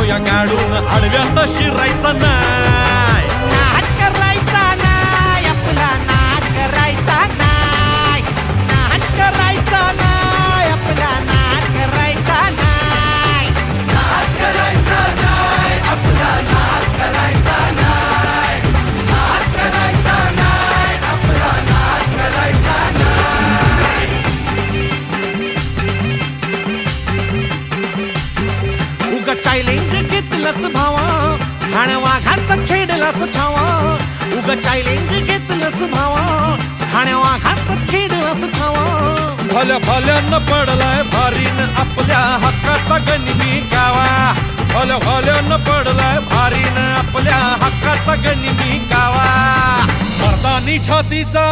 घेऊया गाडून आडव्यात शिरायचं नाही. नाद करायचा नाही आपला, नाद करायचा नाही, नाद करायचा नाही आपला, नाद करायचा नाही, नाद करायचा नाही आपला, नाद करायचा नाही, नाद करायचा नाही आपला, नाद करायचा नाही. उगा चॅलेंज घेतलंस भावा, ठाण्या वाघाचा छेडलास ठावा. उगा चॅलेंज घेतलंस भावा, ठाण्या वाघाचा छेडलास ठावा. भल्या भल्यानं पडलाय भारीन आपल्या हक्काचा गनिमी गावा. भल्या भल्यानं पडलाय भारीन आपल्या हक्काचा गनिमी गावा. मर्दानी छातीचा